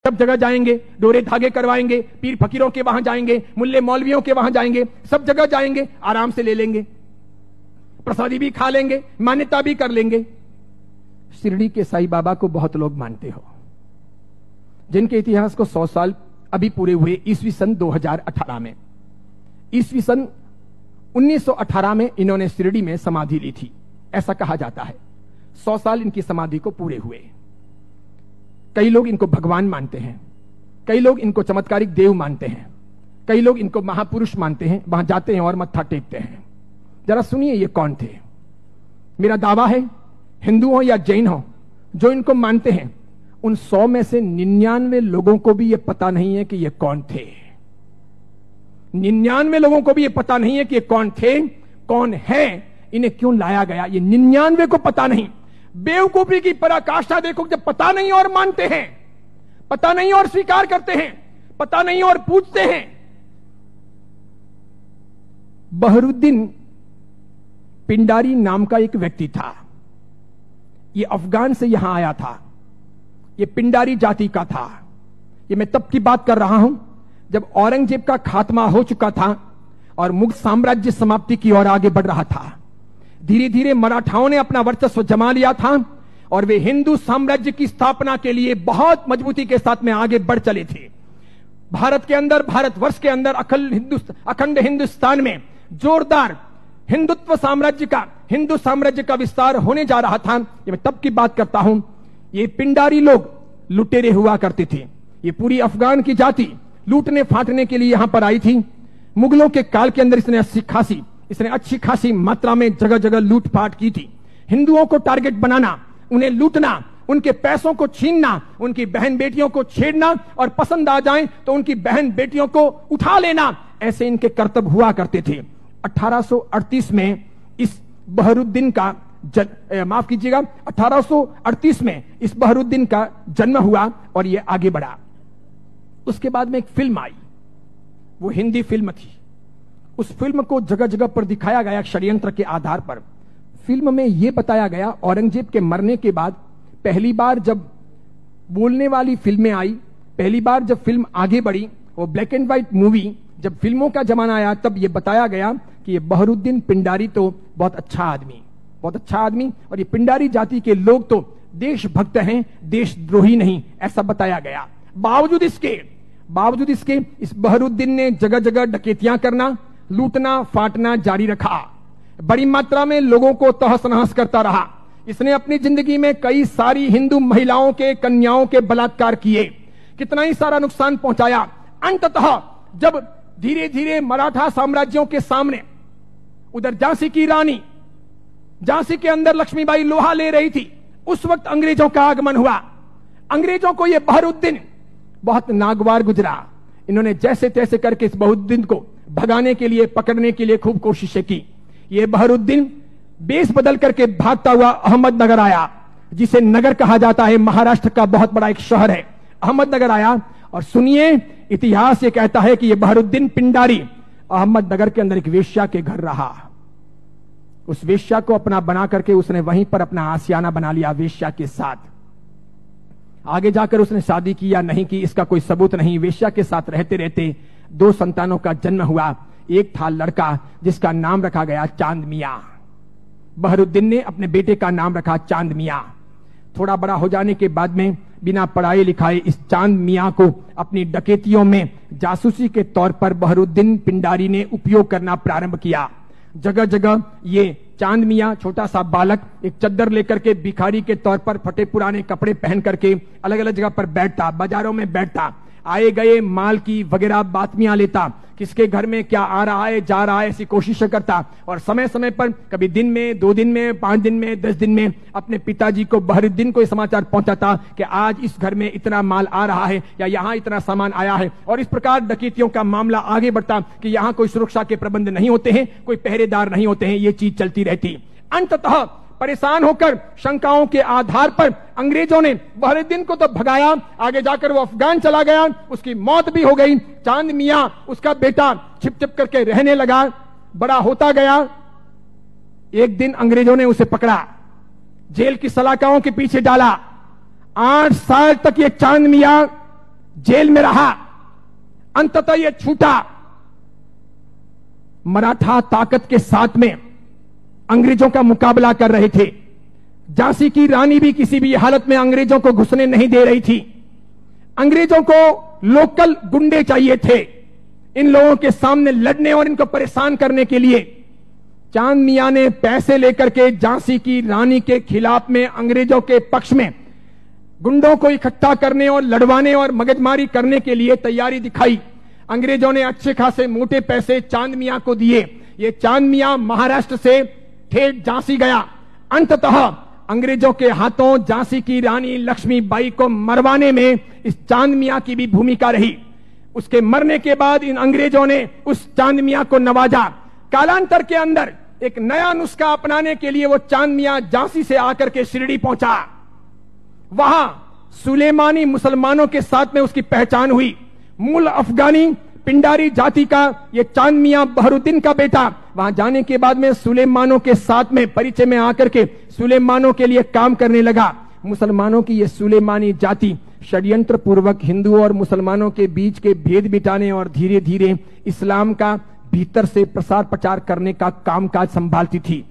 सब जगह जाएंगे, डोरे धागे करवाएंगे, पीर फकीरों के वहां जाएंगे, मुल्ले मौलवियों के वहां जाएंगे, सब जगह जाएंगे, आराम से ले लेंगे, प्रसादी भी खा लेंगे, मान्यता भी कर लेंगे। शिरडी के साईं बाबा को बहुत लोग मानते हो, जिनके इतिहास को 100 साल अभी पूरे हुए ईस्वी सन 2018 में। ईस्वी सन 1918 में इन्होंने शिरडी में समाधि ली थी, ऐसा कहा जाता है। 100 साल इनकी समाधि को पूरे हुए। कई लोग इनको भगवान मानते हैं, कई लोग इनको चमत्कारिक देव मानते हैं, कई लोग इनको महापुरुष मानते हैं। वहां जाते हैं और मत्था टेकते हैं। जरा सुनिए ये कौन थे। मेरा दावा है, हिंदू हो या जैन हो, जो इनको मानते हैं, उन 100 में से 99 लोगों को भी ये पता नहीं है कि ये कौन थे। 99 लोगों को भी ये पता नहीं है कि ये कौन थे, कौन है, इन्हें क्यों लाया गया, ये 99 को पता नहीं। बेवकूफी की पराकाष्ठा देखो, जब पता नहीं और मानते हैं, पता नहीं और स्वीकार करते हैं, पता नहीं और पूछते हैं। बहरुद्दीन पिंडारी नाम का एक व्यक्ति था। ये अफगान से यहां आया था। ये पिंडारी जाति का था। ये मैं तब की बात कर रहा हूं जब औरंगजेब का खात्मा हो चुका था और मुगल साम्राज्य समाप्ति की ओर आगे बढ़ रहा था। धीरे धीरे मराठाओं ने अपना वर्चस्व जमा लिया था और वे हिंदू साम्राज्य की स्थापना के लिए बहुत मजबूती के साथ में आगे बढ़ चले थे। भारत के अंदर, भारतवर्ष के अंदर, अखंड हिंदुस्तान में जोरदार हिंदुत्व साम्राज्य का, हिंदू साम्राज्य का विस्तार होने जा रहा था। ये मैं तब की बात करता हूं। ये पिंडारी लोग लुटेरे हुआ करते थे। ये पूरी अफगान की जाति लूटने फाटने के लिए यहां पर आई थी। मुगलों के काल के अंदर इसने अच्छी खासी मात्रा में जगह जगह लूटपाट की थी। हिंदुओं को टारगेट बनाना, उन्हें लूटना, उनके पैसों को छीनना, उनकी बहन बेटियों को छेड़ना और पसंद आ जाए तो उनकी बहन बेटियों को उठा लेना, ऐसे इनके कर्तव्य हुआ करते थे। 1838 में इस बहरुद्दीन का माफ कीजिएगा, 1838 में इस बहरुद्दीन का जन्म हुआ और यह आगे बढ़ा। उसके बाद में एक फिल्म आई, वो हिंदी फिल्म थी। उस फिल्म को जगह जगह पर दिखाया गया षड्यंत्र के आधार पर। फिल्म में यह बताया गया, औरंगजेब के मरने के बाद पहली बार जब बोलने वाली फिल्में आई, पहली बार जब फिल्म आगे बढ़ी, वो ब्लैक एंड व्हाइट मूवी, जब फिल्मों का जमाना आया, तब यह बताया गया कि ये बहरुद्दीन पिंडारी तो बहुत अच्छा आदमी, और ये पिंडारी जाति के लोग तो देशभक्त हैं, देशद्रोही नहीं, ऐसा बताया गया। बावजूद इसके इस बहरुद्दीन ने जगह जगह डकैतियां करना, लूटना फाटना जारी रखा। बड़ी मात्रा में लोगों को तहस नहस करता रहा। इसने अपनी जिंदगी में कई सारी हिंदू महिलाओं के, कन्याओं के बलात्कार किए, कितना ही सारा नुकसान पहुंचाया। अंततः जब धीरे धीरे मराठा साम्राज्यों के सामने, उधर झांसी की रानी, झांसी के अंदर लक्ष्मीबाई लोहा ले रही थी, उस वक्त अंग्रेजों का आगमन हुआ। अंग्रेजों को यह बहरुद्दीन बहुत नागवार गुजरा। इन्होंने जैसे तैसे करके इस बहरुद्दीन को भगाने के लिए, पकड़ने के लिए खूब कोशिशें की। यह बहरुद्दीन बेस बदल करके भागता हुआ अहमदनगर आया, जिसे नगर कहा जाता है, महाराष्ट्र का बहुत बड़ा एक शहर है। अहमदनगर आया और सुनिए, इतिहास ये कहता है कि यह बहरुद्दीन पिंडारी अहमदनगर के अंदर एक वेश्या के घर रहा। उस वेश्या को अपना बना करके उसने वहीं पर अपना आशियाना बना लिया वेश्या के साथ। आगे जाकर उसने शादी की या नहीं की, इसका कोई सबूत नहीं। वेश्या के साथ रहते रहते 2 संतानों का जन्म हुआ। एक था लड़का जिसका नाम रखा गया चांद मियां। बहरुद्दीन ने अपने बेटे का नाम रखा चांद मियां। थोड़ा बड़ा हो जाने के बाद में बिना पढ़ाई लिखाए इस चांद मियां को अपनी डकैतियों में जासूसी के तौर पर बहरुद्दीन पिंडारी ने उपयोग करना प्रारंभ किया। जगह जगह ये चांद मियां, छोटा सा बालक, एक चद्दर लेकर के भिखारी के तौर पर फटे पुराने कपड़े पहन करके अलग अलग जगह पर बैठता, बाजारों में बैठता, आए गए माल की वगैरह बातमियां लेता, किसके घर में क्या आ रहा है जा रहा है ऐसी कोशिश करता, और समय समय पर कभी दिन में, 2 दिन में, 5 दिन में, 10 दिन में अपने पिताजी को, बहरुद्दीन को समाचार पहुंचाता कि आज इस घर में इतना माल आ रहा है या यहां इतना सामान आया है। और इस प्रकार डकैतियों का मामला आगे बढ़ता कि यहां कोई सुरक्षा के प्रबंध नहीं होते हैं, कोई पहरेदार नहीं होते हैं, ये चीज चलती रहती। अंततः परेशान होकर शंकाओं के आधार पर अंग्रेजों ने बहरुद्दीन को तो भगाया, आगे जाकर वो अफगान चला गया, उसकी मौत भी हो गई। चांद मियां, उसका बेटा, छिप छिप करके रहने लगा, बड़ा होता गया। एक दिन अंग्रेजों ने उसे पकड़ा, जेल की सलाखाओं के पीछे डाला। 8 साल तक ये चांद मियां जेल में रहा, अंततः यह छूटा। मराठा ताकत के साथ में अंग्रेजों का मुकाबला कर रहे थे। झांसी की रानी भी किसी भी हालत में अंग्रेजों को घुसने नहीं दे रही थी। अंग्रेजों को लोकल गुंडे चाहिए थे इन लोगों के सामने लड़ने और इनको परेशान करने के लिए। चांद मियां ने पैसे लेकर के झांसी की रानी के खिलाफ में अंग्रेजों के पक्ष में गुंडों को इकट्ठा करने और लड़वाने और मगजमारी करने के लिए तैयारी दिखाई। अंग्रेजों ने अच्छे खासे मोटे पैसे चांद मियां को दिए। ये चांद मियां महाराष्ट्र से ठेठ झांसी गया। अंततः अंग्रेजों के हाथों झांसी की रानी लक्ष्मीबाई को मरवाने में इस चांद मियां की भी भूमिका रही। उसके मरने के बाद इन अंग्रेजों ने उस चांद मियां को नवाजा। कालांतर के अंदर एक नया नुस्खा अपनाने के लिए वो चांद मियां झांसी से आकर के शिरडी पहुंचा। वहां सुलेमानी मुसलमानों के साथ में उसकी पहचान हुई। मूल अफगानी पिंडारी जाति का ये चांद मियां बहरुद्दीन का बेटा वहां जाने के बाद में सुलेमानों के साथ में परिचय में आकर के सुलेमानों के लिए काम करने लगा। मुसलमानों की ये सुलेमानी जाति षड्यंत्र पूर्वक हिंदुओं और मुसलमानों के बीच के भेद मिटाने और धीरे धीरे इस्लाम का भीतर से प्रसार प्रचार करने का कामकाज संभालती थी।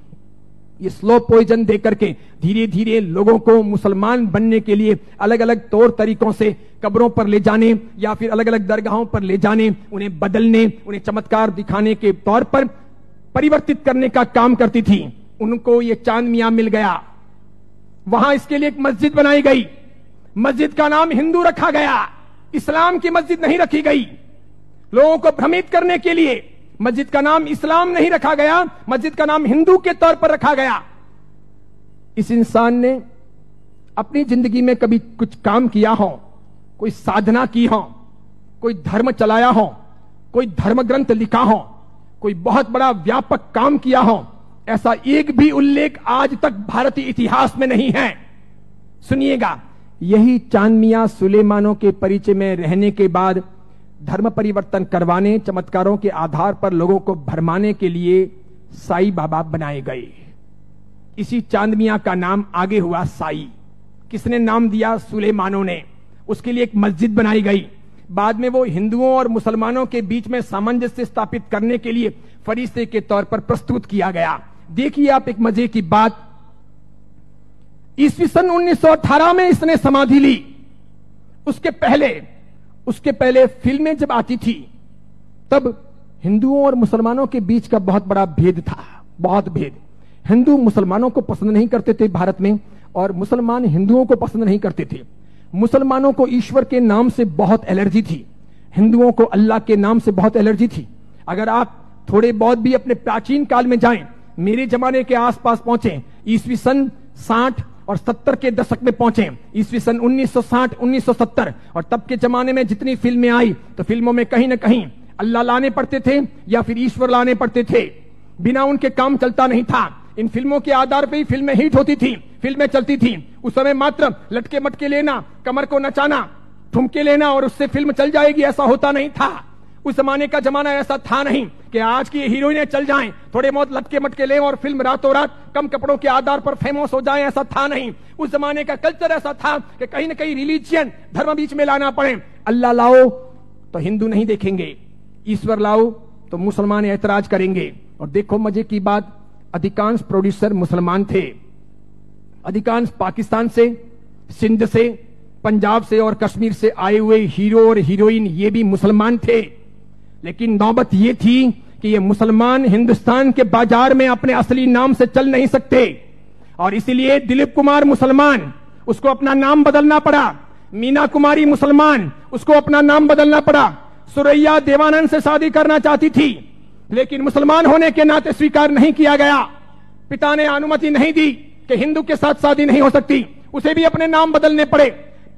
ये स्लो पॉइजन देकर के धीरे धीरे लोगों को मुसलमान बनने के लिए अलग अलग तौर तरीकों से कब्रों पर ले जाने या फिर अलग अलग दरगाहों पर ले जाने, उन्हें बदलने, उन्हें चमत्कार दिखाने के तौर पर परिवर्तित करने का काम करती थी। उनको ये चांद मियां मिल गया। वहां इसके लिए एक मस्जिद बनाई गई। मस्जिद का नाम हिंदू रखा गया, इस्लाम की मस्जिद नहीं रखी गई। लोगों को भ्रमित करने के लिए मस्जिद का नाम इस्लाम नहीं रखा गया, मस्जिद का नाम हिंदू के तौर पर रखा गया। इस इंसान ने अपनी जिंदगी में कभी कुछ काम किया हो, कोई साधना की हो, कोई धर्म चलाया हो, कोई धर्म ग्रंथ लिखा हो, कोई बहुत बड़ा व्यापक काम किया हो, ऐसा एक भी उल्लेख आज तक भारतीय इतिहास में नहीं है। सुनिएगा, यही चांद मियां सुलेमानों के परिचय में रहने के बाद धर्म परिवर्तन करवाने, चमत्कारों के आधार पर लोगों को भरमाने के लिए साई बाबा बनाए गए। इसी चांद मियां का नाम आगे हुआ साई। किसने नाम दिया? सुलेमानों ने। उसके लिए एक मस्जिद बनाई गई। बाद में वो हिंदुओं और मुसलमानों के बीच में सामंजस्य स्थापित करने के लिए फरिश्ते के तौर पर प्रस्तुत किया गया। देखिए आप एक मजे की बात, ईस्वी सन 1918 में इसने समाधि ली। उसके पहले फिल्में जब आती थी तब हिंदुओं और मुसलमानों के बीच का बहुत बड़ा भेद था, बहुत भेद। हिंदू मुसलमानों को पसंद नहीं करते थे भारत में, और मुसलमान हिंदुओं को पसंद नहीं करते थे। मुसलमानों को ईश्वर के नाम से बहुत एलर्जी थी, हिंदुओं को अल्लाह के नाम से बहुत एलर्जी थी। अगर आप थोड़े बहुत भी अपने प्राचीन काल में जाएं, मेरे जमाने के आसपास पहुंचे, ईस्वी सन 60 और 70 के दशक में पहुंचे, ईस्वी सन 1960 1970, और तब के जमाने में जितनी फिल्में आई तो फिल्मों में कहीं ना कहीं अल्लाह लाने पड़ते थे या फिर ईश्वर लाने पड़ते थे। बिना उनके काम चलता नहीं था। इन फिल्मों के आधार पर ही फिल्में हिट होती थी, फिल्में चलती थी। उस समय मात्र लटके मटके लेना, कमर को नचाना, ठुमके लेना और उससे फिल्म चल जाएगी, ऐसा होता नहीं था। उस जमाने का जमाना ऐसा था नहीं कि आज की हीरोइनें चल जाएं, थोड़े बहुत लटके मटके लें और फिल्म रातों रात कम कपड़ों के आधार पर फेमस हो जाए, ऐसा था नहीं। उस जमाने का कल्चर ऐसा था कि कहीं ना कहीं रिलीजियन, धर्म बीच में लाना पड़े। अल्लाह लाओ तो हिंदू नहीं देखेंगे, ईश्वर लाओ तो मुसलमान ऐतराज करेंगे। और देखो मजे की बात, अधिकांश प्रोड्यूसर मुसलमान थे। अधिकांश पाकिस्तान से, सिंध से, पंजाब से और कश्मीर से आए हुए हीरो और हीरोइन ये भी मुसलमान थे। लेकिन नौबत ये थी कि ये मुसलमान हिंदुस्तान के बाजार में अपने असली नाम से चल नहीं सकते, और इसीलिए दिलीप कुमार मुसलमान, उसको अपना नाम बदलना पड़ा। मीना कुमारी मुसलमान, उसको अपना नाम बदलना पड़ा। सुरैया देवानंद से शादी करना चाहती थी, लेकिन मुसलमान होने के नाते स्वीकार नहीं किया गया। पिता ने अनुमति नहीं दी कि हिंदू के साथ शादी नहीं हो सकती, उसे भी अपने नाम बदलने पड़े।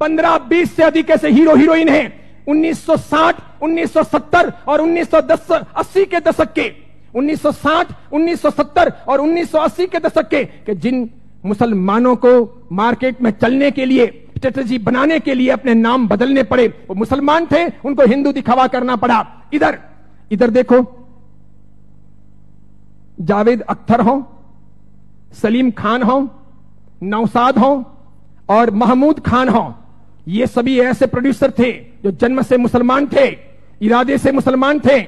15-20 से अधिक ऐसे हीरो हीरोइन हैं 1960, 1970 और 1980 के दशक के, 1960, 1970 और 1980 के दशक के जिन मुसलमानों को मार्केट में चलने के लिए, स्ट्रेटजी बनाने के लिए अपने नाम बदलने पड़े। वो मुसलमान थे, उनको हिंदू दिखावा करना पड़ा। इधर देखो, जावेद अख्तर हो, सलीम खान हो, नौशाद हो और महमूद खान हो, ये सभी ऐसे प्रोड्यूसर थे जो जन्म से मुसलमान थे, इरादे से मुसलमान थे,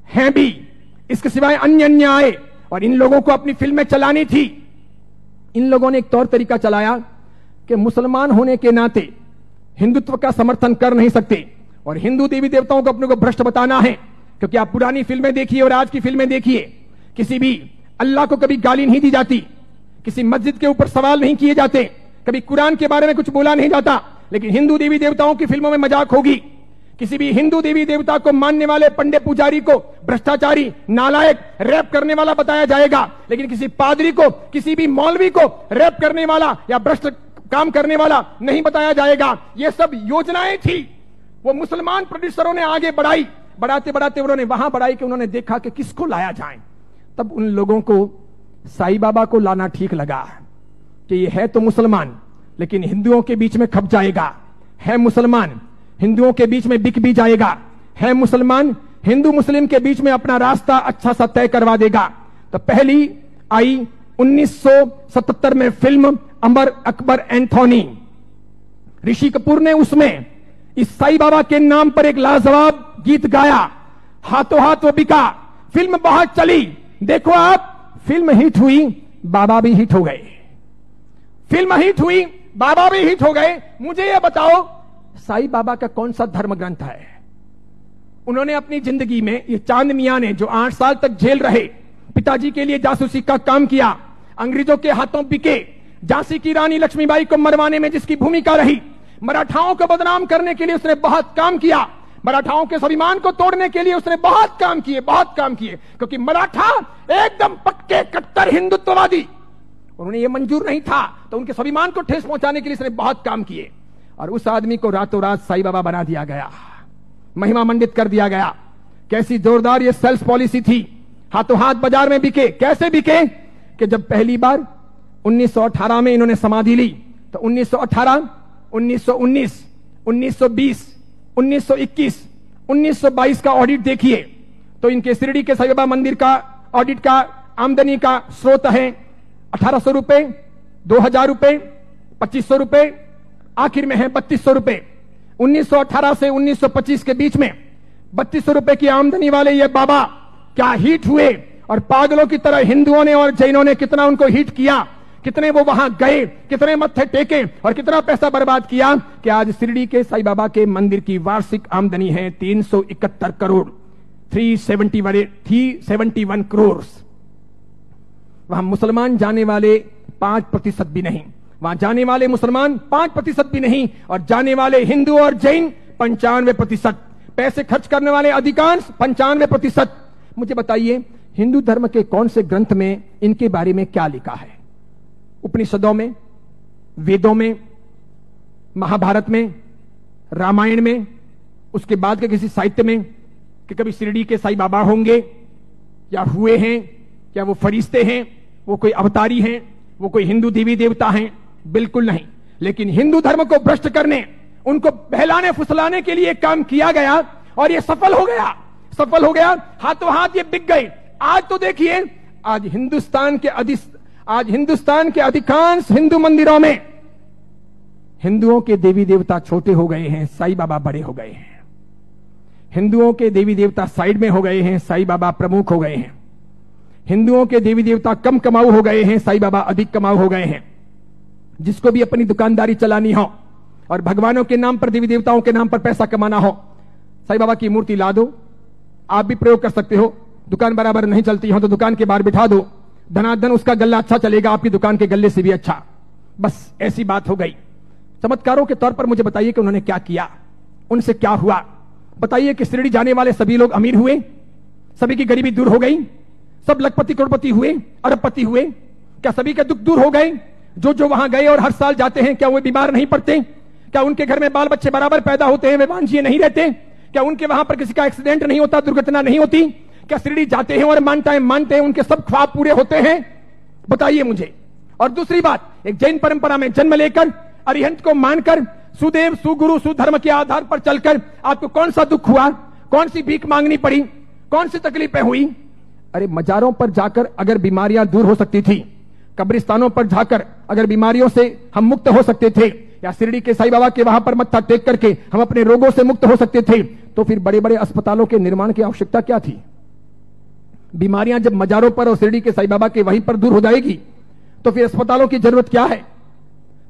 हैं भी। इसके सिवाय अन्य अन्य आए और इन लोगों को अपनी फिल्में चलानी थी। इन लोगों ने एक तौर तरीका चलाया कि मुसलमान होने के नाते हिंदुत्व का समर्थन कर नहीं सकते और हिंदू देवी देवताओं को अपने को भ्रष्ट बताना है। क्योंकि आप पुरानी फिल्में देखिए और आज की फिल्में देखिए, किसी भी अल्लाह को कभी गाली नहीं दी जाती, किसी मस्जिद के ऊपर सवाल नहीं किए जाते, कभी कुरान के बारे में कुछ बोला नहीं जाता। लेकिन हिंदू देवी देवताओं की फिल्मों में मजाक होगी। किसी भी हिंदू देवी देवता को मानने वाले पंडित पुजारी को भ्रष्टाचारी, नालायक, रैप करने वाला बताया जाएगा। लेकिन किसी पादरी को, किसी भी मौलवी को रैप करने वाला या भ्रष्ट काम करने वाला नहीं बताया जाएगा। ये सब योजनाएं थी, वो मुसलमान प्रोड्यूसरों ने आगे बढ़ाई। बढ़ाते बढ़ाते उन्होंने वहां बढ़ाई कि उन्होंने देखा कि किसको लाया जाए। तब उन लोगों को साईं बाबा को लाना ठीक लगा कि ये है तो मुसलमान लेकिन हिंदुओं के बीच में खप जाएगा, है मुसलमान हिंदुओं के बीच में बिक भी जाएगा, है मुसलमान हिंदू मुस्लिम के बीच में अपना रास्ता अच्छा सा तय करवा देगा। तो पहली आई 1977 में फिल्म अमर अकबर एंथोनी। ऋषि कपूर ने उसमें इस साईं बाबा के नाम पर एक लाजवाब गीत गाया, हाथों हाथ वो बिका। फिल्म बहुत चली, देखो आप, फिल्म हिट हुई, बाबा भी हिट हो गए। फिल्म हिट हुई, बाबा भी हिट हो गए। मुझे यह बताओ, साईं बाबा का कौन सा धर्म ग्रंथ है? उन्होंने अपनी जिंदगी में, ये चांद मियां ने जो 8 साल तक जेल रहे, पिताजी के लिए जासूसी का काम किया, अंग्रेजों के हाथों बिके, झांसी की रानी लक्ष्मीबाई को मरवाने में जिसकी भूमिका रही, मराठाओं को बदनाम करने के लिए उसने बहुत काम किया, मराठाओं के स्वाभिमान को तोड़ने के लिए उसने बहुत काम किए, बहुत काम किए। क्योंकि मराठा एकदम पक्के कट्टर हिंदुत्ववादी, उन्होंने ये मंजूर नहीं था, तो उनके स्वाभिमान को ठेस पहुंचाने के लिए उसने बहुत काम किए। और उस आदमी को रातों रात साईं बाबा बना दिया गया, महिमा मंडित कर दिया गया। कैसी जोरदार ये सेल्स पॉलिसी थी, हाथों हाथ बाजार में बिके। कैसे बिके कि जब पहली बार 1918 में इन्होंने समाधि ली, तो 1918, 1919, 1920, 1921, 1922 का ऑडिट देखिए, तो इनके शिरडी के साईं बाबा मंदिर का ऑडिट का आमदनी का स्रोत है 1800 रुपए, 2000 रुपए, 2500 रुपए, आखिर में है 3200 रुपए। 1918 से 1925 के बीच में 3200 रुपए की आमदनी वाले ये बाबा क्या हिट हुए, और पागलों की तरह हिंदुओं ने और जैनों ने कितना उनको हिट किया, कितने वो वहां गए, कितने मत्थे टेके और कितना पैसा बर्बाद किया कि आज शिरडी के साईं बाबा के मंदिर की वार्षिक आमदनी है 371 करोड़, 371 करोड़। वहां मुसलमान जाने वाले 5% भी नहीं, वहां जाने वाले मुसलमान 5% भी नहीं, और जाने वाले हिंदू और जैन 95%, पैसे खर्च करने वाले अधिकांश 95%। मुझे बताइए, हिंदू धर्म के कौन से ग्रंथ में इनके बारे में क्या लिखा है? उपनिषदों में, वेदों में, महाभारत में, रामायण में, उसके बाद के किसी साहित्य में कि कभी शिरडी के साईं बाबा होंगे या हुए हैं, या वो फरिश्ते हैं, वो कोई अवतारी हैं, वो कोई हिंदू देवी देवता हैं? बिल्कुल नहीं। लेकिन हिंदू धर्म को भ्रष्ट करने, उनको बहलाने फुसलाने के लिए काम किया गया और ये सफल हो गया, सफल हो गया। हाथों हाथ ये बिक गए। आज तो देखिए, आज हिंदुस्तान के अधिकांश हिंदू मंदिरों में हिंदुओं के देवी देवता छोटे हो गए हैं, साईं बाबा बड़े हो गए हैं। हिंदुओं के देवी देवता साइड में हो गए हैं, साईं बाबा प्रमुख हो गए हैं। हिंदुओं के देवी देवता कम कमाऊ हो गए हैं, साईं बाबा अधिक कमाऊ हो गए हैं। जिसको भी अपनी दुकानदारी चलानी हो और भगवानों के नाम पर, देवी देवताओं के नाम पर पैसा कमाना हो, साईं बाबा की मूर्ति ला दो। आप भी प्रयोग कर सकते हो। दुकान बराबर नहीं चलती हो तो दुकान के बाहर बिठा दो, धनाधन उसका गल्ला अच्छा चलेगा, आपकी दुकान के गल्ले से भी अच्छा। बस ऐसी बात हो गई। चमत्कारों के तौर पर मुझे बताइए कि उन्होंने क्या किया, उनसे क्या हुआ। बताइए कि शिरडी जाने वाले सभी लोग अमीर हुए, सभी की गरीबी दूर हो गई, सब लखपति करोड़पति हुए, अरबपति हुए? क्या सभी के दुख दूर हो गए? जो जो वहां गए और हर साल जाते हैं, क्या वो बीमार नहीं पड़ते? क्या उनके घर में बाल बच्चे बराबर पैदा होते हैं, वे वांझिए नहीं रहते? क्या उनके वहां पर किसी का एक्सीडेंट नहीं होता, दुर्घटना नहीं होती? क्या शिरडी जाते हैं और मानते हैं उनके सब ख्वाब पूरे होते हैं? बताइए मुझे। और दूसरी बात, एक जैन परंपरा में जन्म लेकर, अरिहंत को मानकर, सुदेव सुगुरु सुधर्म के आधार पर चलकर आपको कौन सा दुख हुआ? कौन सी भीख मांगनी पड़ी? कौन सी तकलीफें हुई? अरे मजारों पर जाकर अगर बीमारियां दूर हो सकती थी, कब्रिस्तानों पर जाकर अगर बीमारियों से हम मुक्त हो सकते थे, या शिरडी के साईं बाबा के वहां पर मत्था टेक करके हम अपने रोगों से मुक्त हो सकते थे, तो फिर बड़े बड़े अस्पतालों के निर्माण की आवश्यकता क्या थी? बीमारियां जब मजारों पर और शिरडी के साईं बाबा के वहीं पर दूर हो जाएगी, तो फिर अस्पतालों की जरूरत क्या है?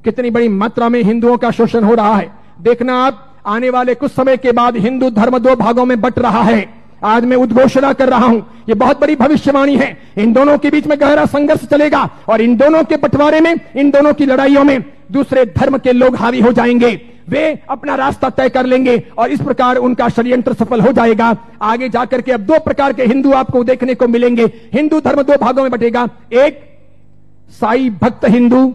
कितनी बड़ी मात्रा में हिंदुओं का शोषण हो रहा है। देखना आप, आने वाले कुछ समय के बाद हिंदू धर्म दो भागों में बंट रहा है। आज मैं उद्घोषणा कर रहा हूं, यह बहुत बड़ी भविष्यवाणी है। इन दोनों के बीच में गहरा संघर्ष चलेगा और इन दोनों के बंटवारे में, इन दोनों की लड़ाइयों में दूसरे धर्म के लोग हावी हो जाएंगे। वे अपना रास्ता तय कर लेंगे और इस प्रकार उनका षड्यंत्र सफल हो जाएगा। आगे जाकर के अब दो प्रकार के हिंदू आपको देखने को मिलेंगे। हिंदू धर्म दो भागों में बंटेगा, एक साई भक्त हिंदू,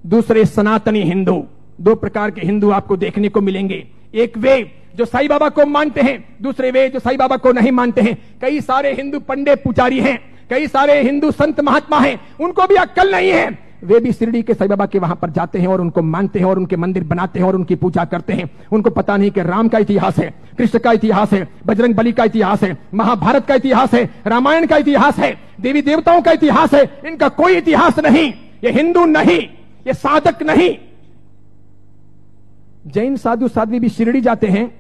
दूसरे सनातनी हिंदू। दो प्रकार के हिंदू आपको देखने को मिलेंगे। एक वे जो साईं बाबा को मानते हैं, दूसरे वे जो साईं बाबा को नहीं मानते हैं। कई सारे हिंदू पंडित पुजारी हैं, कई सारे हिंदू संत महात्मा हैं, उनको भी अक्ल नहीं है। वे भी शिरडी के साईं बाबा के वहां पर जाते हैं और उनको मानते हैं और उनके मंदिर बनाते हैं और उनकी पूजा करते हैं। उनको पता नहीं कि राम का इतिहास है, कृष्ण का इतिहास है, बजरंग बली का इतिहास है, महाभारत का इतिहास है, रामायण का इतिहास है, देवी देवताओं का इतिहास है। इनका कोई इतिहास नहीं। ये हिंदू नहीं, ये साधक नहीं। जैन साधु साध्वी भी शिरडी जाते हैं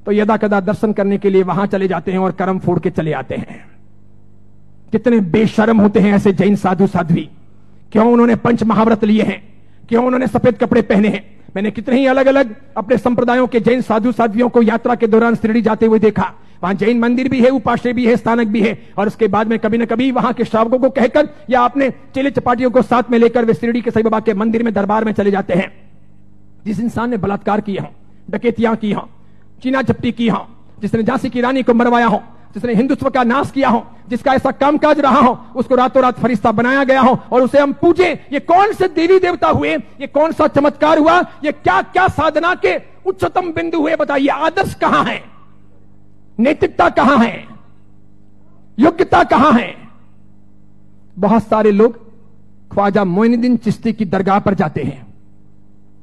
तो यदा कदा दर्शन करने के लिए वहां चले जाते हैं और कर्म फोड़ के चले आते हैं। कितने बेशर्म होते हैं ऐसे जैन साधु साध्वी। क्यों उन्होंने पंच महाव्रत लिए हैं? क्यों उन्होंने सफेद कपड़े पहने हैं? मैंने कितने ही अलग अलग अपने संप्रदायों के जैन साधु साध्वियों को यात्रा के दौरान शिरडी जाते हुए देखा। वहां जैन मंदिर भी है, उपाश्रय भी है, स्थानक भी है, और उसके बाद में कभी न कभी वहां के श्रावकों को कहकर या अपने चेले चपाटियों को साथ में लेकर वे शिरडी के साईं बाबा के मंदिर में दरबार में चले जाते हैं। जिस इंसान ने बलात्कार किया हो, डकैतियां की हो, चीना झपटी की हो, जिसने झांसी की रानी को मरवाया हो, जिसने हिंदुत्व का नाश किया हो, जिसका ऐसा कामकाज रहा हो, उसको रातों रात फरिश्ता बनाया गया हो और उसे हम पूजे। ये कौन से देवी देवता हुए? ये कौन सा चमत्कार हुआ? ये क्या क्या साधना के उच्चतम बिंदु हुए? बताइए, आदर्श कहां है? नैतिकता कहां है? योग्यता कहां है? बहुत सारे लोग ख्वाजा मोइनुद्दीन चिश्ती की दरगाह पर जाते हैं,